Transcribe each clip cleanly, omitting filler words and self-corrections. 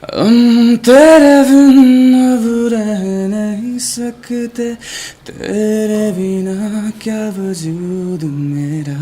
हम तेरे बिन अब रह नहीं सकते, तेरे बिना क्या वजूद मेरा,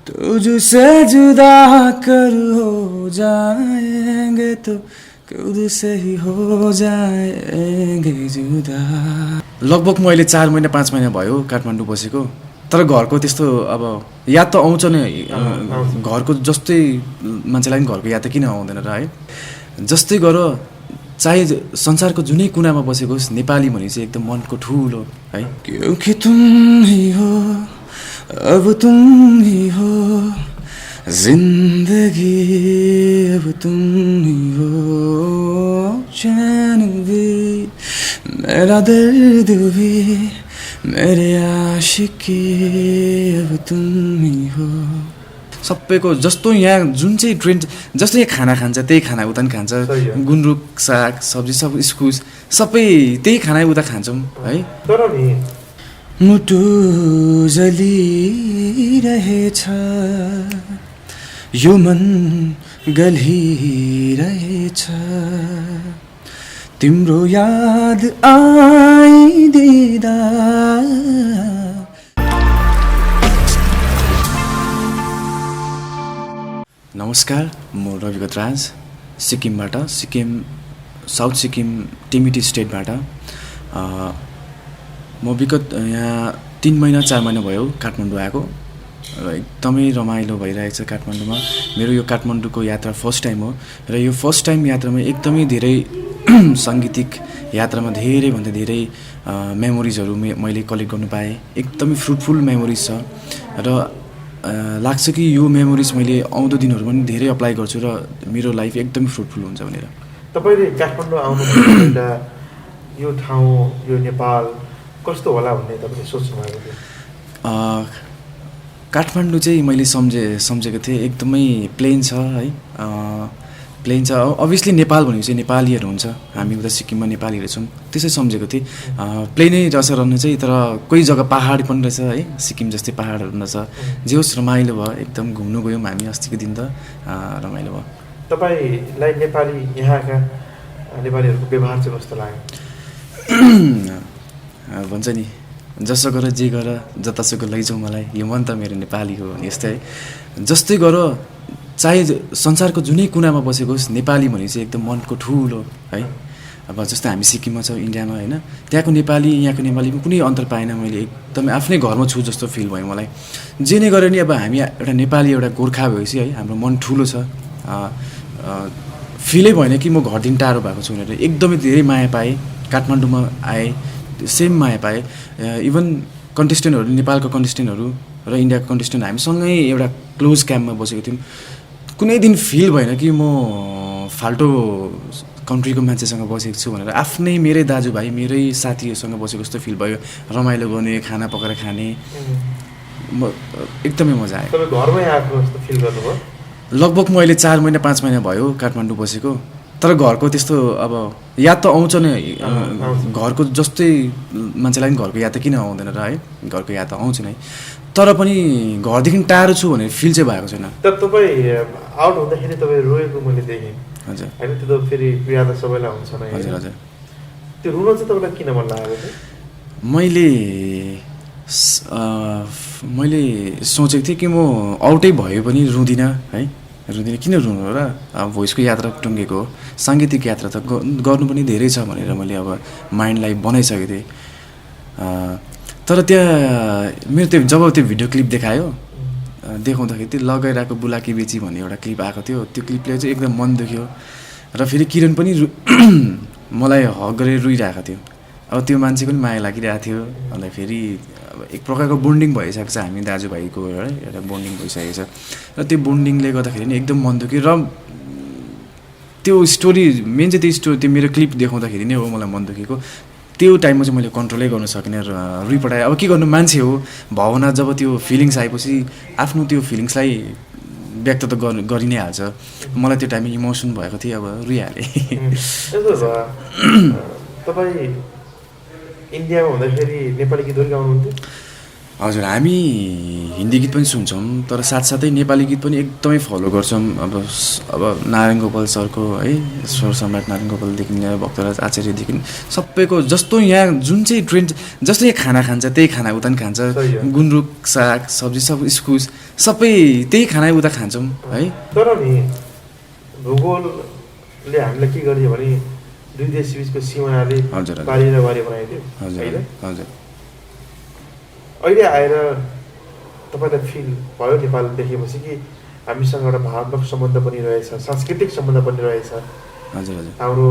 तुझसे जुदा कर हो जाएंगे तो खुद से ही हो जाएंगे जुदा। लगभग मैले 4 महिना 5 महिना भयो काठमाडौँ बसेको, तर घरको त्यस्तो अब याद त आउँछ नै, घरको जस्तै मान्छेलाई पनि घरको याद त किन आउँदैन र है। जस्तै गर चाहे संसारको जुनै कुनामा बसेको होस्, नेपाली भने चाहिँ एकदम मनको ठुलो है। क्योंकि तुम ही हो, अब तुम ही हो जिंदगी, अब तुम ही हो चैन भी, मेरा दर्द भी, मेरे आशिकी, अब तुम ही हो। सबैको जस्तो यहाँ जुन चाहिँ ट्रेन्ड, जस्तो यहाँ खाना खान्छ त्यही खाना उता पनि खान्छ, गुन्द्रुक साग सब्जी सब इस्कुस सबै त्यही खाना उता खान्छौँ है। तर नि मुटु जलिरहेछ, यो मन गलिरहेछ, तिम्रो याद आइदिँदा। नमस्कार, म रविगत राज, सिक्किमबाट, सिक्किम साउथ सिक्किम टिमिटी स्टेटबाट। म विगत यहाँ 3 महिना 4 महिना भयो काठमाडौँ आएको र एकदमै रमाइलो भइरहेछ काठमाडौँमा। मेरो यो काठमाडौँको यात्रा फर्स्ट टाइम हो र यो फर्स्ट टाइम यात्रामा एकदमै धेरै साङ्गीतिक यात्रामा धेरैभन्दा धेरै मेमोरिजहरू मैले कलेक्ट गर्नु पाएँ। एकदमै फ्रुटफुल मेमोरिज छ र लाग्छ कि यो मेमोरिज मैले आउँदो दिनहरूमा पनि धेरै अप्लाई गर्छु र मेरो लाइफ एकदमै फ्रुटफुल हुन्छ भनेर। तपाईँले काठमाडौँ आउनुभन्दा यो ठाउँ, यो नेपाल कस्तो होला भन्ने तपाईँले सोच्नुभएको थियो? काठमाडौँ चाहिँ मैले सम्झेको थिएँ एकदमै प्लेन छ है, प्लेन छ। अभियसली नेपाल भनेपछि नेपालीहरू हुन्छ, हामी उता सिक्किममा नेपालीहरू छौँ, त्यसै सम्झेको थिएँ। प्लेनै रहेछ रहनु चाहिँ, तर कोही जग्गा पहाड पनि रहेछ है, सिक्किम जस्तै पहाडहरू रहेछ। जे होस् रमाइलो भयो, एकदम घुम्नु गयौँ हामी अस्तिको दिन त, रमाइलो भयो। तपाईँलाई नेपाली, यहाँका नेपालीहरूको व्यवहार चाहिँ कस्तो लाग्यो? भन्छ नि, जसो गर जे गर जतासुकै लैजाऊ मलाई, यो मन त मेरो नेपाली हो भने यस्तै है। जस्तै गर चाहे संसारको जुनै कुनामा बसेको होस्, नेपाली भने चाहिँ एकदम मनको ठुलो है। अब जस्तै हामी सिक्किममा छौँ, इन्डियामा होइन, त्यहाँको नेपाली यहाँको नेपालीमा कुनै अन्तर पाएन मैले। एकदमै आफ्नै घरमा छु जस्तो फिल भयो मलाई। जे नै गरे नि अब हामी एउटा नेपाली, एउटा गोर्खा भएपछि है, हाम्रो मन ठुलो छ। फिलै भएन कि म घरदेखि टाढो भएको छु भनेर। एकदमै धेरै माया पाएँ, काठमाडौँमा आएँ सेम माया पाएँ। इभन कन्टेस्टेन्टहरू, नेपालको कन्टेस्टेन्टहरू र इन्डियाको कन्टेस्टेन्ट हामीसँगै एउटा क्लोज क्याम्पमा बसेको थियौँ। कुनै दिन फिल भएन कि म फाल्टो कन्ट्रीको मान्छेसँग बसेको छु भनेर। आफ्नै मेरै दाजुभाइ, मेरै साथीहरूसँग बसेको जस्तो फिल भयो। रमाइलो गर्ने, खाना पकाएर खाने, एकदमै मजा आयो। तपाईँ घरमै आएको जस्तो फिल गर्नुभयो? लगभग मैले 4 महिना 5 महिना भयो काठमाडौँ बसेको, तर घरको त्यस्तो अब याद त आउँछ नै, घरको जस्तै मान्छेलाई पनि घरको याद त किन आउँदैन र है, घरको याद त आउँछ नै। तर पनि घरदेखि टाढो छु भनेर फिल चाहिँ भएको छैन। तर तपाईँ आउट हुँदाखेरि तपाईँ रोएको मैले देखेँ। हजुर होइन, त्यो त फेरि याद त सबैलाई हुन्छ नै। हजुर हजुर। त्यो रुन चाहिँ तपाईँलाई किन मन लागेको थियो? मैले सोचेको थिएँ कि म आउटै भयो पनि रुँदिनँ है, रुँदिनँ, किन रुनु र, अब भोइसको यात्रा टुङ्गेको हो, साङ्गीतिक यात्रा त गर्नु पनि धेरै छ भनेर मैले अब माइन्डलाई बनाइसकेको थिएँ। तर त्यहाँ मेरो जब त्यो भिडियो क्लिप देखाउँदाखेरि त्यो लगाइरहेको बुलाकी बेची भन्ने एउटा क्लिप आएको थियो। त्यो क्लिपले चाहिँ एकदम मन दुख्यो र फेरि किरण पनि मलाई हक गरेर रुइरहेको थियो। अब त्यो मान्छेको पनि माया लागिरहेको थियो। अन्त फेरि अब एक प्रकारको बोन्डिङ भइसकेको छ, हामी दाजुभाइको है एउटा बोन्डिङ भइसकेको छ र त्यो बोन्डिङले गर्दाखेरि नि एकदम मन दुख्यो। र त्यो स्टोरी मेन चाहिँ त्यो मेरो क्लिप देखाउँदाखेरि नै हो मलाई मन दुखेको। त्यो टाइममा चाहिँ मैले कन्ट्रोलै गर्न सकिनँ र रुइपठाएँ। अब के गर्नु, मान्छे हो, भावना जब त्यो फिलिङ्स आएपछि आफ्नो त्यो फिलिङ्सलाई व्यक्त त गरि नै हाल्छ। मलाई त्यो टाइममा इमोसन भएको थियो, अब रुइहालेँ। तपाईँ इन्डियामा हुँदाखेरि नेपाली गीतहरू गाउनुहुन्थ्यो? हजुर हामी हिन्दी गीत पनि सुन्छौँ तर साथसाथै नेपाली गीत पनि एकदमै फलो गर्छौँ अब नारायण गोपाल सरको है स्वर सम्राट नारायण गोपालदेखि लिएर भक्तराज आचार्यदेखि सबैको जस्तो यहाँ जुन चाहिँ ट्रेन्ड जस्तो यहाँ खाना खान्छ त्यही खाना उता पनि खान्छ गुन्द्रुक साग सब्जी सब इस्कुस सबै त्यही खाना उता खान्छौँ है तर नि भूगोलले हामीलाई के गरिदियो भने दुई देश बिचको सिमानाले हजुर बारी र बारी बनाइदियो हजुर होइन हजुर अहिले आएर तपाईँलाई फिल भयो नेपाल देखेपछि कि हामीसँग एउटा भावनात्मक सम्बन्ध पनि रहेछ सांस्कृतिक सम्बन्ध पनि रहेछ हजुर हजुर हाम्रो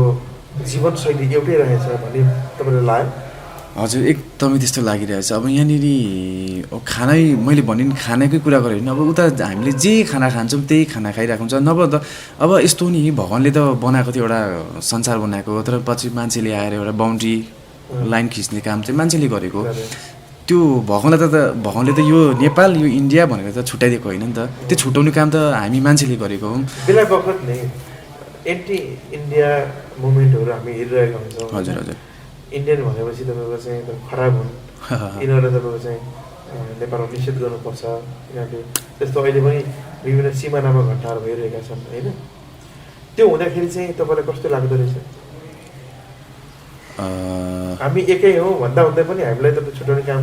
जीवनशैली एउटै रहेछ भन्ने तपाईँलाई लाग्यो हजुर एकदमै त्यस्तो लागिरहेछ अब यहाँनिर खानै मैले भने नि खानाकै कुरा गरेँ भने अब उता हामीले जे खाना खान्छौँ त्यही खाना खाइरहेको हुन्छ नभए त अब यस्तो नि भगवान्ले त बनाएको थियो एउटा संसार बनाएको तर पछि मान्छेले आएर एउटा बााउन्ड्री लाइन खिच्ने काम चाहिँ मान्छेले गरेको त्यो भगवान्ले त यो नेपाल यो इन्डिया भनेर त छुट्याइदिएको होइन नि त त्यो छुट्याउने काम त हामी मान्छेले गरेको हौँ बेला बखत नै एन्टी इन्डिया मुभमेन्टहरू हामी हेरिरहेका हुन्छौँ हजुर हजुर इन्डियन भनेपछि तपाईँको चाहिँ खराब हुन् यिनीहरूलाई तपाईँको चाहिँ नेपालमा निषेध गर्नुपर्छ यिनीहरूले त्यस्तो अहिले पनि विभिन्न सिमानामा घटनाहरू भइरहेका छन् होइन त्यो हुँदाखेरि चाहिँ तपाईँलाई कस्तो लाग्दो रहेछ हामी एकै हौँ भन्दा भन्दै पनि हामीलाई त छुट्याउने काम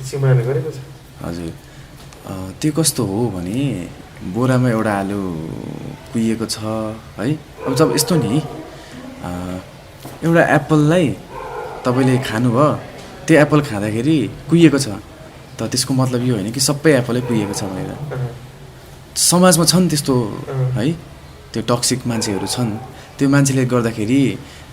सिमानाले गरेको छ हजुर त्यो कस्तो हो भने बोरामा एउटा आलु कुहिएको छ है अब जब यस्तो नि एउटा एप्पललाई तपाईँले खानुभयो त्यो एप्पल खाँदाखेरि कुहिएको छ त त्यसको मतलब यो होइन कि सबै एप्पलै कुहिएको छ भनेर समाजमा छन् त्यस्तो है त्यो टक्सिक मान्छेहरू छन् त्यो मान्छेले गर्दाखेरि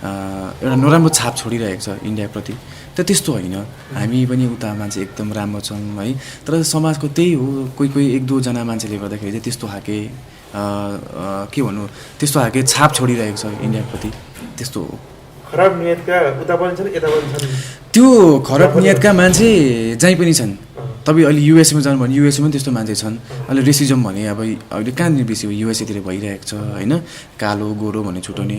एउटा नराम्रो छाप छोडिरहेको छ इन्डियाप्रति त त्यस्तो होइन हामी पनि उता मान्छे एकदम राम्रो छौँ है तर समाजको त्यही हो कोही एक दुईजना मान्छेले गर्दाखेरि चाहिँ त्यस्तो खाके के भन्नु त्यस्तो खाके छाप छोडिरहेको छ इन्डियाप्रति त्यस्तो हो खराब नियतका उता पनि छन् यता पनि छन् त्यो खराब नियतका मान्छे जहीँ पनि छन् तपाईँ अहिले युएसएमा जानुभयो भने युएसएमा पनि त्यस्तो मान्छे छन् अहिले रेसिजम भने अब अहिले कहाँनिर बेसी हो युएसएतिर भइरहेको छ होइन कालो गोरो भन्ने छुट्याउने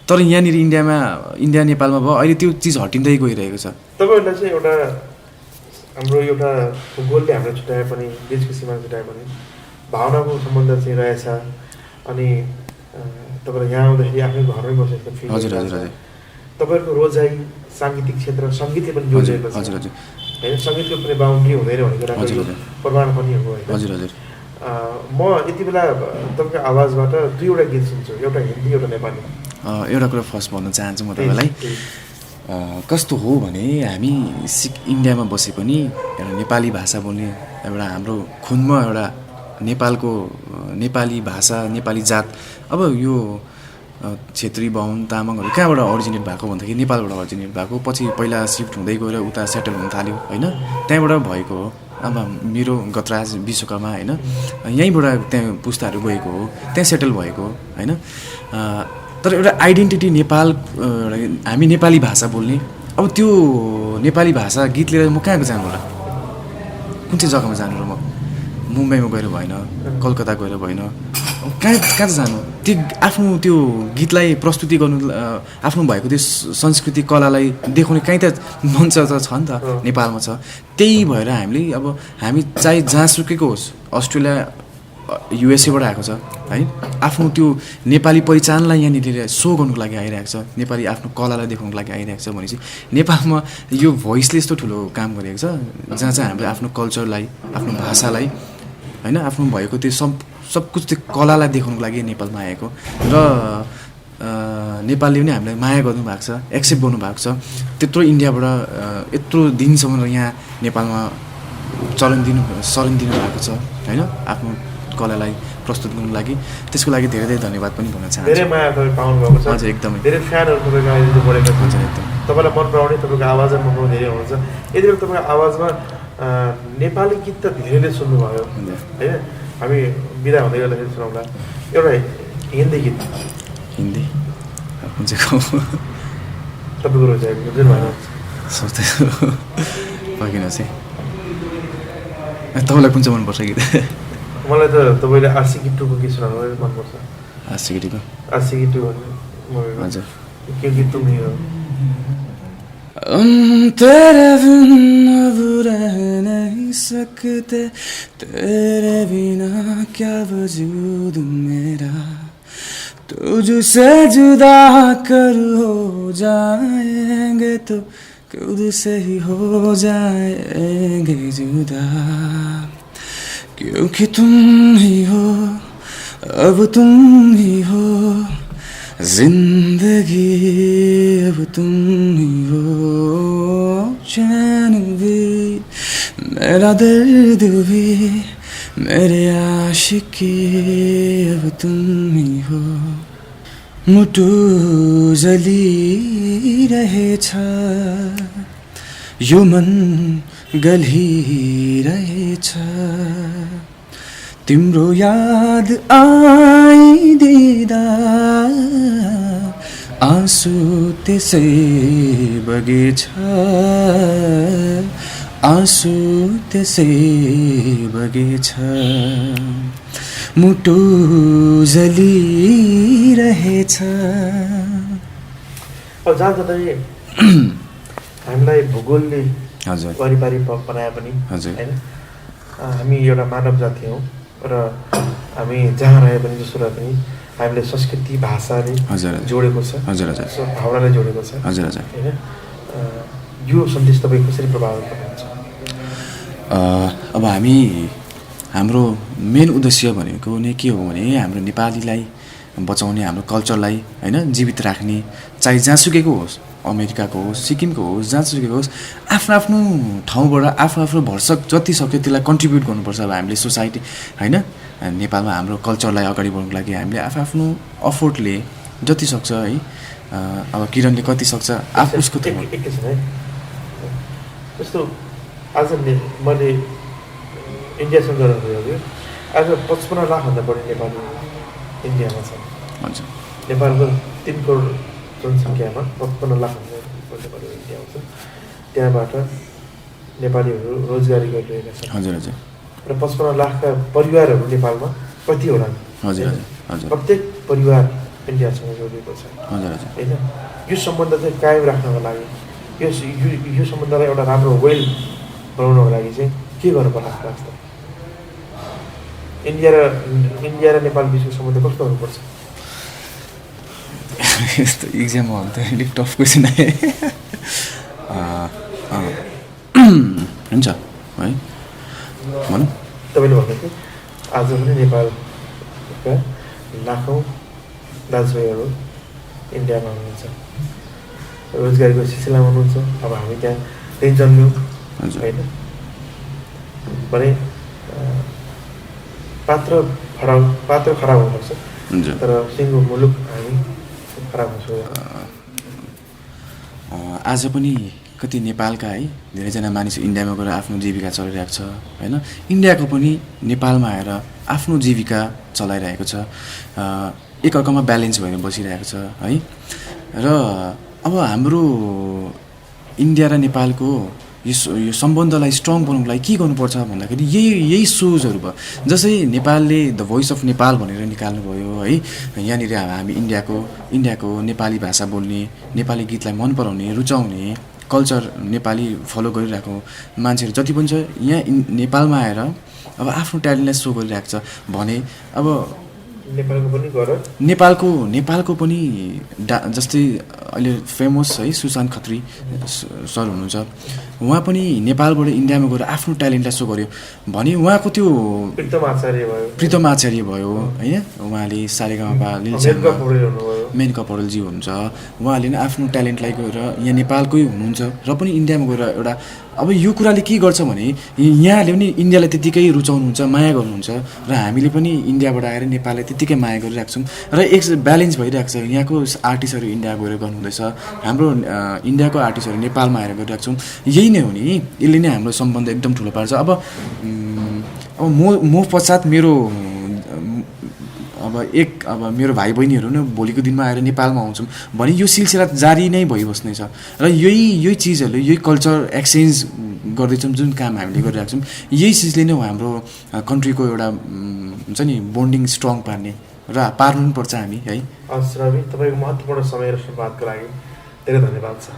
तर यहाँनिर इन्डिया नेपालमा भयो अहिले त्यो चिज हटिँदै गइरहेको छ तपाईँहरूलाई चाहिँ हाम्रो एउटा भूगोलले हामीलाई छुट्याए पनि देशको सीमा छुट्याए पनि भावनाको सम्बन्ध चाहिँ रहेछ अनि तपाईँहरू यहाँ आउँदाखेरि आफ्नै घरमै बसेको फिल हजुर हजुर हजुर तपाईँहरूको रोजाइ साङ्गीतिक क्षेत्र सङ्गीतले पनि जोडिएको छ हजुर हजुर होइन सङ्गीतको कुनै बााउन्ड्री हुँदैन भनेको कुरा प्रमाण पनि हो होइन हजुर हजुर म यति बेला तपाईँको आवाजबाट दुईवटा गीत सुन्छु एउटा हिन्दी एउटा नेपाली एउटा कुरा फर्स्ट भन्न चाहन्छु म तपाईँलाई कस्तो हो भने हामी इन्डियामा बसे पनि एउटा नेपाली भाषा बोल्ने एउटा हाम्रो खुनमा एउटा नेपाली भाषा नेपाली जात अब यो छेत्री बाहुन तामाङहरू कहाँबाट अरिजिनेट भएको भन्दाखेरि नेपालबाट अरिजिनेट भएको पछि पहिला सिफ्ट हुँदै गएर उता सेटल हुन थाल्यो होइन त्यहाँबाट भएको हो अब मेरो गतराज विश्वकर्मा होइन यहीँबाट त्यहाँ पुस्ताहरू गएको हो त्यहाँ सेटल भएको होइन तर एउटा आइडेन्टिटी नेपाल हामी नेपाली भाषा बोल्ने अब त्यो नेपाली भाषा गीत लिएर म कहाँको जानु होला कुन चाहिँ जग्गामा जानु र म मुम्बईमा गएर भएन कलकत्ता गएर भएन कहाँ जानु त्यो आफ्नो त्यो गीतलाई प्रस्तुति गर्नु आफ्नो भएको त्यो संस्कृति कलालाई देखाउने कहीँ त मञ्च त छ नि त नेपालमा छ त्यही भएर हामी चाहे जहाँसुकैको होस् अस्ट्रेलिया युएसएबाट आएको छ है आफ्नो त्यो नेपाली पहिचानलाई यहाँनिर सो गर्नुको लागि आइरहेको छ नेपाली आफ्नो कलालाई देखाउनुको लागि आइरहेको छ भनेपछि नेपालमा यो भोइसले यस्तो ठुलो काम गरेको छ जहाँ चाहिँ हामीले आफ्नो कल्चरलाई आफ्नो भाषालाई होइन आफ्नो भएको त्यो सब कुछ त्यो कलालाई देखाउनुको लागि नेपालमा आएको र नेपालले पनि हामीलाई माया गर्नुभएको छ एक्सेप्ट गर्नुभएको छ त्यत्रो इन्डियाबाट यत्रो दिनसम्म यहाँ नेपालमा शरण दिनुभएको छ होइन आफ्नो कलालाई प्रस्तुत गर्नुको लागि त्यसको लागि धेरै धेरै धन्यवाद पनि भन्न चाहन्छु धेरै माया तपाईँ पाउनुभएको छ हजुर एकदमै धेरै फ्यानहरू तपाईँको अहिले बढेको छ हजुर एकदम तपाईँलाई मन पराउने तपाईँको आवाजमा मन पराउने धेरै हुनुहुन्छ यति बेला तपाईँको आवाजमा नेपाली गीत त धेरैले सुन्नुभयो होइन हामी बिदा हुँदै गर्दाखेरि सुनाउँला एउटा हिन्दी गीत हिन्दी कुन चाहिँ तपाईँको रोजाइ जुन भएर सोच्दै फर्किनु चाहिँ तपाईँलाई कुन चाहिँ मनपर्छ गीत मलाई त तपाईँले आरसिकी टूको गीत सुनाउनु मनपर्छ आरसिकी टू भन्ने हजुर के गीत तुमी हो तेरे बिन अब रह नहीं सकते, तेरे बिना क्या वजूद मेरा, तुझसे जुदा कर हो जाएंगे तो खुद से ही हो जाएंगे जुदा, क्योंकि तुम ही हो, अब तुम ही हो जिंदगी, अब तुम ही हो चैन भी, मेरा दर्द भी, मेरे आशिकी, अब तुम ही हो। मुटु जलिरहेछ, यो मन गलिरहेछ, तिम्रो याद आइदिँदा आँसु त्यसै बगेछ, आँसु त्यसै बगेछ, मुटु जलिरहेछ। अब जहाँ जता हामीलाई भूगोलले हजुर वरिपरि बनाए पनि हजुर होइन, हामी एउटा मानव जाति हौँ र हामी जहाँ रहे पनि जसो रहे पनि हामीले संस्कृति भाषाले हजुर जोडेको छ, हजुर हजुर भावनाले जोडेको छ हजुर हजुर होइन। यो सन्देश तपाईँ कसरी प्रभावित गर्नुहुन्छ? अब हामी हाम्रो मेन उद्देश्य भनेको नै के हो भने हाम्रो नेपालीलाई बचाउने, हाम्रो कल्चरलाई होइन जीवित राख्ने, चाहे जहाँसुकैको होस्, अमेरिकाको होस्, सिक्किमको होस्, जहाँसुकैको होस्, आफ्नो आफ्नो ठाउँबाट आफ्नो आफ्नो भरसक जति सक्यो त्यसलाई कन्ट्रिब्युट गर्नुपर्छ। अब हामीले सोसाइटी होइन नेपालमा हाम्रो कल्चरलाई अगाडि बढाउनुको लागि हामीले आफ्नो अफोर्टले जति सक्छ है, अब किरणले कति सक्छ आफू उसको एकैछिन है। जस्तो आज मैले इन्डियासँग गरेर गयो, आज 55 लाखभन्दा बढी नेपाली इन्डियामा छन्। हजुर नेपालको 3 करोड जनसङ्ख्यामा 55 लाखभन्दा बढी नेपाली इन्डियामा छन्। त्यहाँबाट नेपालीहरू रोजगारी गरिरहेका छन्। हजुर हजुर र 55 लाखका परिवारहरू नेपालमा कति होला? हजुर हजुर हजुर प्रत्येक परिवार इन्डियासँग जोडिएको छ हजुर हजुर होइन। यो सम्बन्ध चाहिँ कायम राख्नको लागि, यो सम्बन्धलाई एउटा राम्रो वेल बनाउनको लागि चाहिँ के गर्नु पर्ला जस्तो? इन्डिया र नेपाल बिचको सम्बन्ध कस्तो हुनुपर्छ? यस्तो इक्जाममा हो त अलिक टफ क्वेसन आयो। हुन्छ है भनौँ। तपाईँले भन्नुभयो आज पनि नेपालका लाखौँ दाजुभाइहरू इन्डियामा हुनुहुन्छ, रोजगारीको सिलसिलामा हुनुहुन्छ। अब हामी त्यही जन्म्यौँ होइन भने पात्र खराब हुनुपर्छ, तर सिङ्गो मुलुक हामी खराब हुन्छौँ। आज पनि कति नेपालका है धेरैजना मानिस इन्डियामा गएर आफ्नो जीविका चलाइरहेको छ होइन। इन्डियाको पनि नेपालमा आएर आफ्नो जीविका चलाइरहेको छ, एकअर्कामा ब्यालेन्स भएर बसिरहेको छ है। र अब हाम्रो इन्डिया र नेपालको यो सम्बन्धलाई स्ट्रङ बनाउनुको लागि के गर्नुपर्छ भन्दाखेरि यही सोचहरू भयो। जसै नेपालले द भोइस अफ नेपाल भनेर निकाल्नुभयो है, यहाँनिर हामी इन्डियाको नेपाली भाषा बोल्ने, नेपाली गीतलाई मन पराउने, रुचाउने, कल्चर नेपाली फलो गरिरहेको मान्छेहरू जति पनि छ यहाँ नेपालमा आएर अब आफ्नो ट्यालेन्टलाई सो गरिरहेको छ भने अब नेपालको पनि जस्तै अहिले फेमस है सुशान्त खत्री सर हुनुहुन्छ, उहाँ पनि नेपालबाट इन्डियामा गएर आफ्नो ट्यालेन्टलाई सो गर्यो भने उहाँको त्यो प्रितम आचार्य भयो होइन, उहाँले सारेगामापा मेनका पौडेलजी हुनुहुन्छ, उहाँले नै आफ्नो ट्यालेन्टलाई गएर यहाँ नेपालकै हुनुहुन्छ र पनि इन्डियामा गएर एउटा अब यो कुराले के गर्छ भने यहाँले पनि इन्डियालाई त्यतिकै रुचाउनुहुन्छ, माया गर्नुहुन्छ र हामीले पनि इन्डियाबाट आएर नेपाललाई त्यतिकै माया गरिरहेको छौँ र एक ब्यालेन्स भइरहेको छ। यहाँको आर्टिस्टहरू इन्डिया गएर गर्नुहुँदैछ, हाम्रो इन्डियाको आर्टिस्टहरू नेपालमा आएर गरिरहेको छौँ। यही नै हो नि, यसले नै हाम्रो सम्बन्ध एकदम ठुलो पार्छ। अब म पश्चात अब मेरो भाइ बहिनीहरू नै भोलिको दिनमा आएर नेपालमा आउँछौँ भने यो सिलसिला जारी नै भइबस्नेछ र यही चिजहरूले यही कल्चर एक्सचेन्ज गर्दैछौँ, जुन काम हामीले गरिरहेको छौँ यही चिजले नै हो हाम्रो कन्ट्रीको एउटा हुन्छ नि बोन्डिङ स्ट्रङ पार्ने र पार्नु पनि पर्छ हामी है। हस् रवि, तपाईँको महत्त्वपूर्ण समय र संवादको लागि धेरै धन्यवाद छ।